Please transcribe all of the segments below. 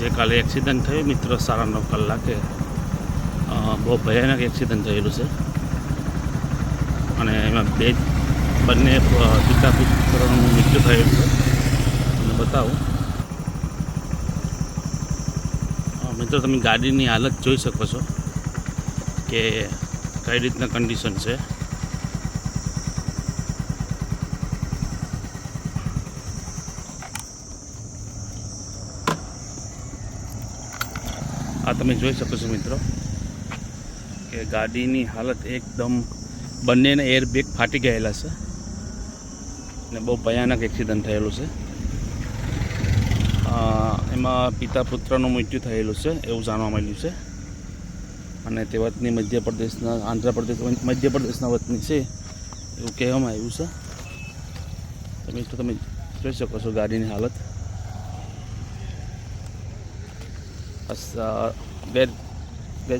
જે કાલે એક્સિડન્ટ થયું મિત્રો 9:30 કલાકે બહુ ભયાનક એક્સિડન્ટ થયેલું છે અને એમાં બંને પિતા પુત્રનું મૃત્યુ થયેલું છે. તમને બતાવું મિત્રો, તમે ગાડીની હાલત જોઈ શકો છો કે કઈ રીતના કન્ડિશન છે. આ તમે જોઈ શકો છો મિત્રો કે ગાડીની હાલત એકદમ, બંનેને એરબેગ ફાટી ગયેલા છે અને બહુ ભયાનક એક્સિડન્ટ થયેલું છે. એમાં પિતા પુત્રનું મૃત્યુ થયેલું છે એવું જાણવા મળ્યું છે અને તે વતની મધ્યપ્રદેશના વતની છે એવું કહેવામાં આવ્યું છે. મિત્રો તમે જોઈ શકો છો ગાડીની હાલત. ગેર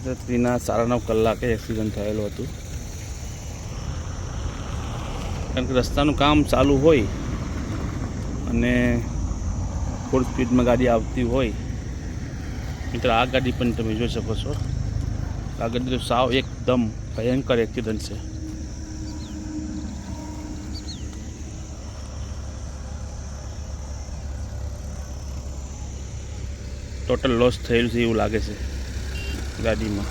રાત્રિના 9:30 કલાકે એક્સિડન્ટ થયેલું હતું. કારણ કે રસ્તાનું કામ ચાલુ હોય અને ફૂલ સ્પીડમાં ગાડી આવતી હોય મિત્રો, આ ગાડી પણ તમે જોઈ શકો છો. આ ગાડી તો સાવ એકદમ ભયંકર એક્સિડન્ટ છે. ટોટલ લોસ થયેલું છે એવું લાગે છે ગાડીમાં.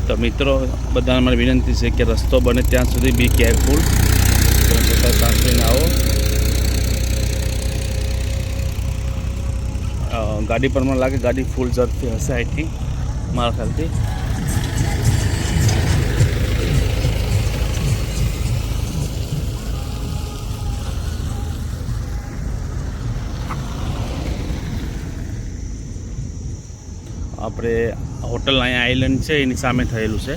તો મિત્રો, બધાને મારી વિનંતી છે કે રસ્તો બને ત્યાં સુધી બી કેરફુલ, સાચવીને આવો. ગાડી પર મને લાગે ગાડી ફૂલ ઝડપથી હશે આઈ થિંક, મારા ખ્યાલથી. આપણે હોટલ અહીંયા આઈલેન્ડ છે એની સામે થયેલું છે.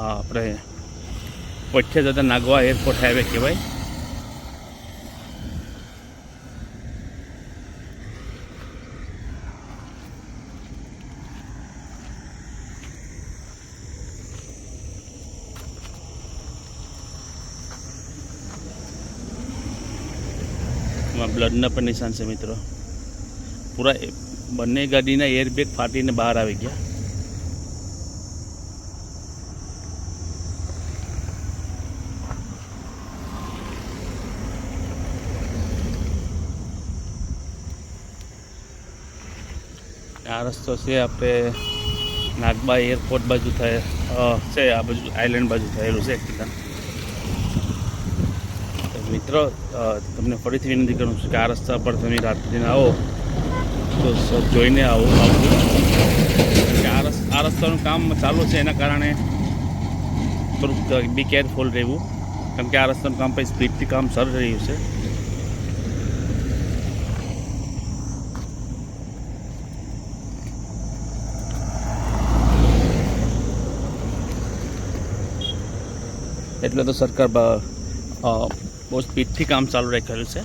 આપણે પઠ્યા જતા નાગવા એરપોર્ટ હાઈવે કહેવાય. બ્લડના પણ નિશાન છે મિત્રો. પૂરા બંને ગાડીના એરબેગ ફાટીને બહાર આવી ગયા. આ રસ્તો છે આપણે નાગબા એરપોર્ટ બાજુ છે, આ બાજુ આઈલેન્ડ બાજુ થયેલું છે એક્સિડન્ટ. મિત્રો, તમને ફરીથી વિનંતી કરું છું કે આ રસ્તા પર તમે રાત્રિને આવો તો જોઈને આવો. આ રસ્તાનું કામ ચાલુ છે એના કારણે થોડુંક બી કેરફુલ રહેવું, કેમ કે આ રસ્તાનું કામ પછી સ્પીડથી કામ ચાલી રહ્યું છે. એટલે તો સરકાર બહુ સ્પીડથી કામ ચાલુ રાખેલું છે.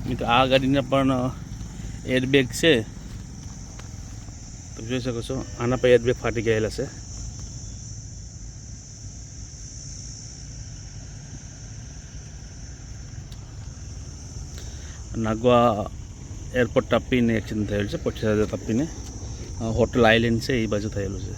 મિત્રો, આ ગાડીના પણ એરબેગ છે તમે જોઈ શકો છો. આના પર એરબેગ ફાટી ગયેલા છે. નાગવા એરપોર્ટ ટપીને એક્સિડન્ટ થયેલું છે. પઠિયા ટપીને હોટલ આઈલેન્ડ છે એ બાજુ થયેલું છે.